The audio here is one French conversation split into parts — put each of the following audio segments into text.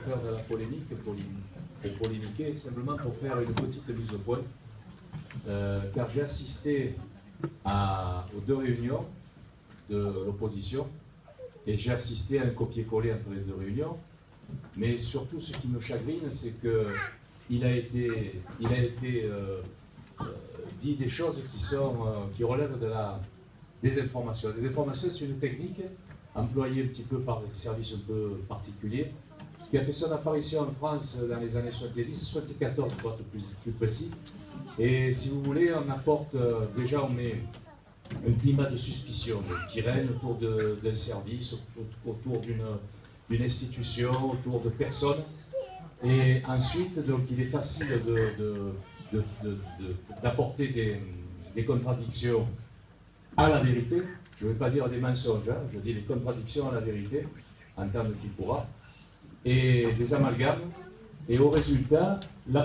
faire de la polémique, pour polémiquer, simplement pour faire une petite mise au point, car j'ai assisté aux 2 réunions de l'opposition, et j'ai assisté à un copier-coller entre les 2 réunions, mais surtout ce qui me chagrine, c'est qu'il a été dit des choses qui relèvent de la désinformation. La désinformation, c'est une technique employée un petit peu par des services un peu particuliers, qui a fait son apparition en France dans les années 70, 74 pour être plus précis. Et si vous voulez, on apporte, déjà on met un climat de suspicion qui règne autour d'un service, autour d'une institution, autour de personnes. Et ensuite, donc, il est facile d'apporter des contradictions à la vérité. Je ne vais pas dire des mensonges, hein, je dis des contradictions à la vérité, en termes de qui pourra, et des amalgames. Et au résultat, les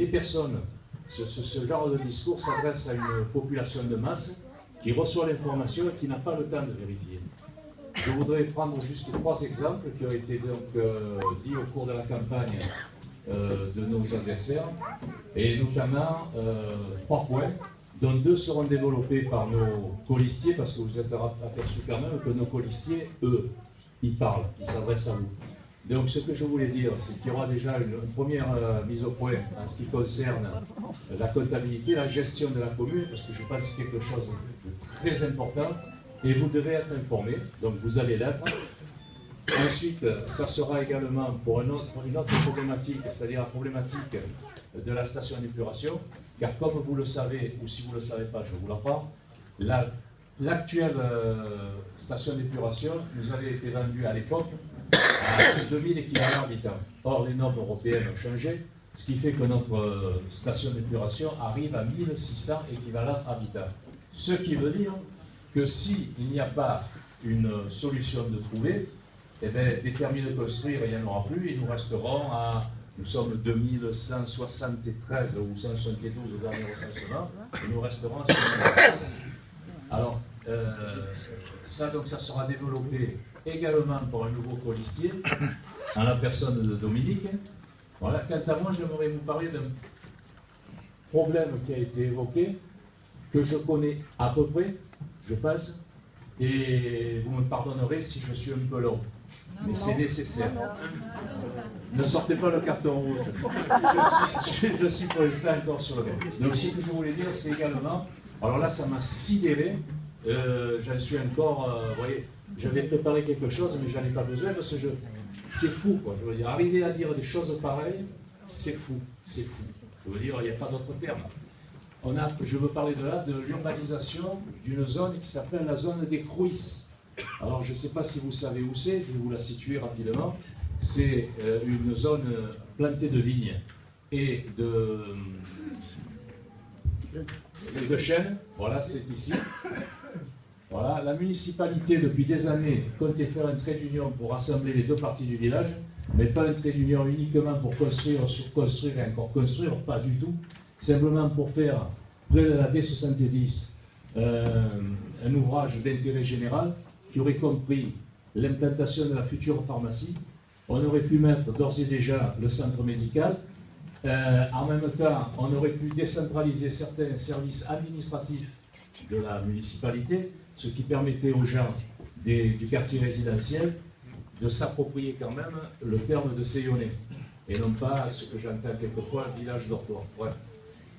personnes, ce genre de discours s'adresse à une population de masse qui reçoit l'information et qui n'a pas le temps de vérifier. Je voudrais prendre juste 3 exemples qui ont été donc dits au cours de la campagne de nos adversaires, et notamment 3 points, dont 2 seront développés par nos colistiers, parce que vous êtes aperçu quand même que nos colistiers, eux, ils parlent, ils s'adressent à vous. Donc ce que je voulais dire, c'est qu'il y aura déjà une première mise au point en ce qui concerne la comptabilité, la gestion de la commune, parce que je pense que c'est quelque chose de très important, et vous devez être informés, donc vous allez l'être. Ensuite, ça sera également pour une autre problématique, c'est-à-dire la problématique de la station d'épuration, car comme vous le savez, ou si vous ne le savez pas, je vous l'apprends, l'actuelle station d'épuration nous avait été vendue à l'époque à 2000 équivalents habitants. Or, les normes européennes ont changé, ce qui fait que notre station d'épuration arrive à 1600 équivalents habitants. Ce qui veut dire que s'il n'y a pas une solution de trouver, eh bien, déterminé de construire, il n'y en aura plus, et nous resterons nous sommes 2173 ou 172 au dernier recensement, et nous resterons à ce moment-là. Alors, ça sera développé également pour un nouveau colistier, en la personne de Dominique. Voilà. Quant à moi, j'aimerais vous parler d'un problème qui a été évoqué, que je connais à peu près, je pense, et vous me pardonnerez si je suis un peu long, mais c'est nécessaire. Ne sortez pas le carton rouge. Je suis pour l'instant encore sur le banc. Donc ce que je voulais dire, c'est également, alors là ça m'a sidéré, j'en suis encore, vous voyez, j'avais préparé quelque chose, mais j'en ai pas besoin parce que c'est fou, quoi. Je veux dire, arriver à dire des choses pareilles, c'est fou, c'est fou. Je veux dire, il n'y a pas d'autre terme. Je veux parler de l'urbanisation d'une zone qui s'appelle la zone des Crouys. Alors, je ne sais pas si vous savez où c'est, je vais vous la situer rapidement. C'est une zone plantée de vignes et de chênes. Voilà, c'est ici. Voilà, la municipalité, depuis des années, comptait faire un trait d'union pour rassembler les 2 parties du village, mais pas un trait d'union uniquement pour construire, surconstruire et encore construire, pas du tout. Simplement pour faire, près de la D70, un ouvrage d'intérêt général qui aurait compris l'implantation de la future pharmacie. On aurait pu mettre d'ores et déjà le centre médical. En même temps, on aurait pu décentraliser certains services administratifs de la municipalité, ce qui permettait aux gens du quartier résidentiel de s'approprier quand même le terme de Séyonnais, et non pas ce que j'entends quelquefois, village dortoir. Ouais.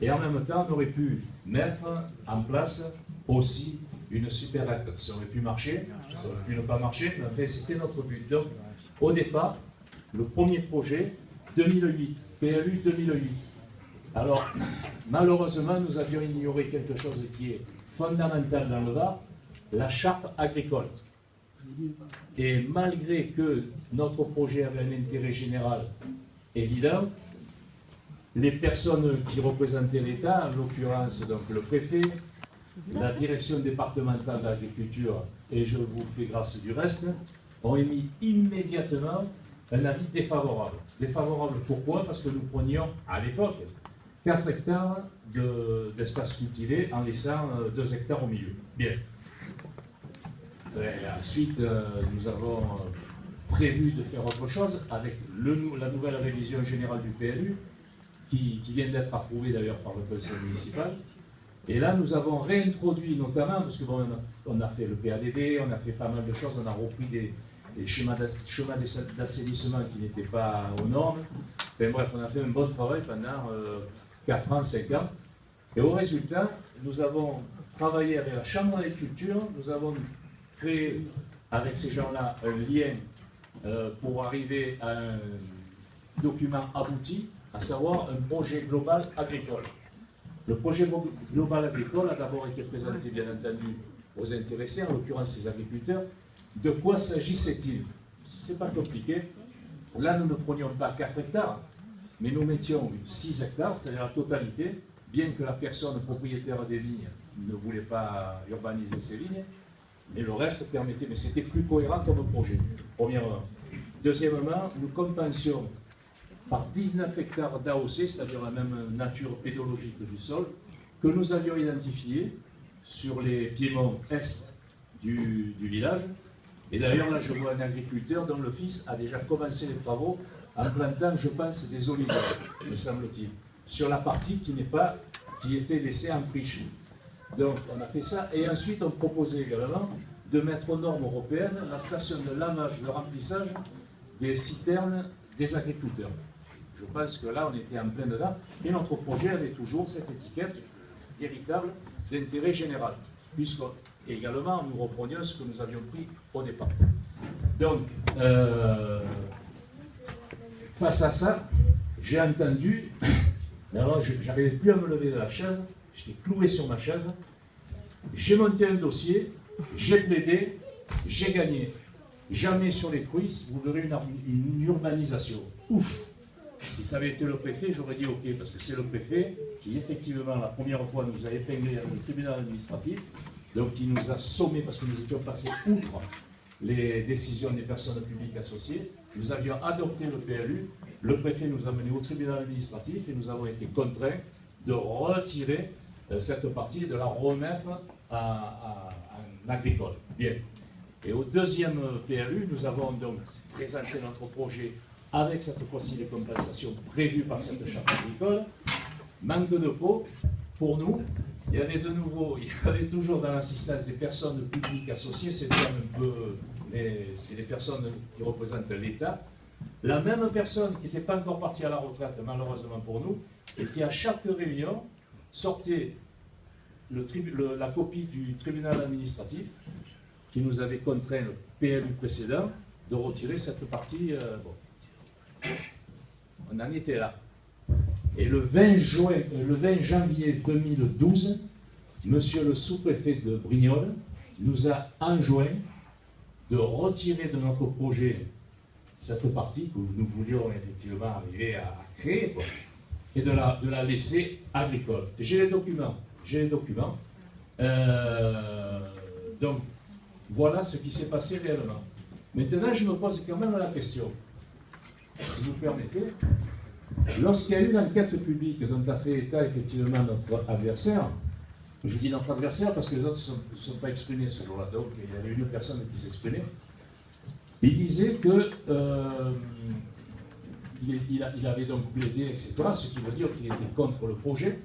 Et en même temps, on aurait pu mettre en place aussi une supérette. Ça aurait pu marcher, ça aurait pu ne pas marcher, mais enfin, c'était notre but. Donc, au départ, le premier projet, 2008, PLU 2008. Alors, malheureusement, nous avions ignoré quelque chose qui est fondamental dans le Var, la charte agricole. Et malgré que notre projet avait un intérêt général évident, les personnes qui représentaient l'État, en l'occurrence donc le préfet, la direction départementale de l'agriculture, et je vous fais grâce du reste, ont émis immédiatement un avis défavorable. Défavorable pourquoi? Parce que nous prenions à l'époque 4 hectares d'espace cultivé en laissant 2 hectares au milieu. Bien. Et ensuite, nous avons prévu de faire autre chose avec la nouvelle révision générale du PLU, qui vient d'être approuvée d'ailleurs par le conseil municipal. Et là, nous avons réintroduit notamment, parce que bon, on a fait le PADD, on a fait pas mal de choses, on a repris des schémas d'assainissement qui n'étaient pas aux normes. Enfin bref, on a fait un bon travail pendant 4 ans, 5 ans. Et au résultat, nous avons travaillé avec la Chambre d'agriculture, nous avons créé avec ces gens-là un lien pour arriver à un document abouti, à savoir un projet global agricole. Le projet global agricole a d'abord été présenté, bien entendu, aux intéressés, en l'occurrence les agriculteurs. De quoi s'agissait-il? Ce n'est pas compliqué. Là, nous ne prenions pas 4 hectares, mais nous mettions 6 hectares, c'est-à-dire la totalité, bien que la personne propriétaire des vignes ne voulait pas urbaniser ses vignes, mais le reste permettait, mais c'était plus cohérent comme projet, premièrement. Deuxièmement, nous compensions par 19 hectares d'AOC, c'est-à-dire la même nature pédologique du sol, que nous avions identifié sur les piémonts est du village. Et d'ailleurs, là, je vois un agriculteur dont le fils a déjà commencé les travaux en plantant, je pense, des olives, me semble-t-il, sur la partie qui était laissée en friche. Donc, on a fait ça. Et ensuite, on proposait également de mettre aux normes européennes la station de lavage, de remplissage des citernes des agriculteurs. Je pense que là, on était en plein dedans. Et notre projet avait toujours cette étiquette véritable d'intérêt général, puisqu'également, nous reprenions ce que nous avions pris au départ. Donc, face à ça, j'ai entendu, alors je n'arrivais plus à me lever de la chaise, j'étais cloué sur ma chaise, j'ai monté un dossier, j'ai plaidé, j'ai gagné. Jamais sur les cuisses, vous verrez une urbanisation. Ouf! Si ça avait été le préfet, j'aurais dit ok, parce que c'est le préfet qui, effectivement, la première fois, nous a épinglé au tribunal administratif, donc qui nous a sommé, parce que nous étions passés outre les décisions des personnes publiques associées. Nous avions adopté le PLU, le préfet nous a menés au tribunal administratif et nous avons été contraints de retirer cette partie et de la remettre en agricole. Bien. Et au deuxième PLU, nous avons donc présenté notre projet avec cette fois-ci les compensations prévues par cette charte agricole. Manque de peau, pour nous, il y avait toujours dans l'assistance des personnes publiques associées, c'est un peu, c'est les personnes qui représentent l'État. La même personne qui n'était pas encore partie à la retraite, malheureusement pour nous, et qui à chaque réunion sortait la copie du tribunal administratif qui nous avait contraint le PLU précédent de retirer cette partie. On en était là. Et le 20 janvier 2012, monsieur le sous-préfet de Brignoles nous a enjoint de retirer de notre projet cette partie que nous voulions effectivement arriver à créer, et de la laisser agricole. J'ai les documents. Donc, voilà ce qui s'est passé réellement. Maintenant, je me pose quand même la question, si vous permettez, lorsqu'il y a eu l'enquête publique dont a fait état effectivement notre adversaire, je dis notre adversaire parce que les autres ne sont pas exprimés ce jour-là, donc il y avait une personne qui s'exprimait, il disait que il avait donc plaidé, etc., ce qui veut dire qu'il était contre le projet.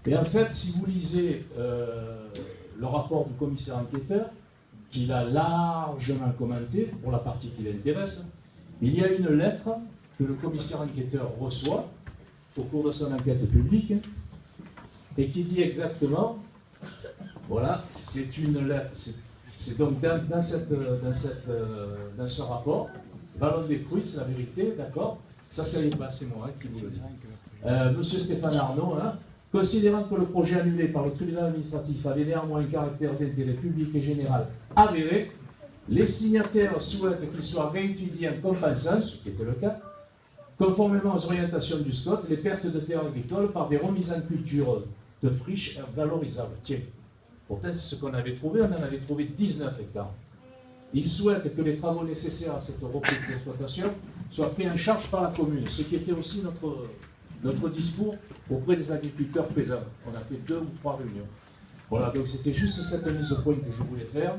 Et en fait, si vous lisez le rapport du commissaire enquêteur, qu'il a largement commenté pour la partie qui l'intéresse, il y a une lettre que le commissaire enquêteur reçoit au cours de son enquête publique et qui dit exactement, voilà, c'est une lettre, c'est donc dans ce rapport, Ballon des fruits, c'est la vérité, d'accord, ça c'est pas, c'est moi qui vous le dis. Monsieur Stéphane Arnaud, hein, considérant que le projet annulé par le tribunal administratif avait néanmoins un caractère d'intérêt public et général avéré, les signataires souhaitent qu'il soit réétudié en compensant, ce qui était le cas, conformément aux orientations du SCOT, les pertes de terres agricoles par des remises en culture de friches valorisables. Tiens, pourtant c'est ce qu'on avait trouvé, on en avait trouvé 19 hectares. Ils souhaitent que les travaux nécessaires à cette reprise d'exploitation soient pris en charge par la commune, ce qui était aussi notre discours auprès des agriculteurs présents. On a fait 2 ou 3 réunions. Voilà, donc c'était juste cette mise au point que je voulais faire,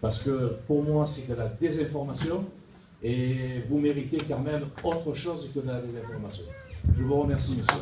parce que pour moi c'est de la désinformation, Et vous méritez quand même autre chose que de la désinformation. Je vous remercie, monsieur.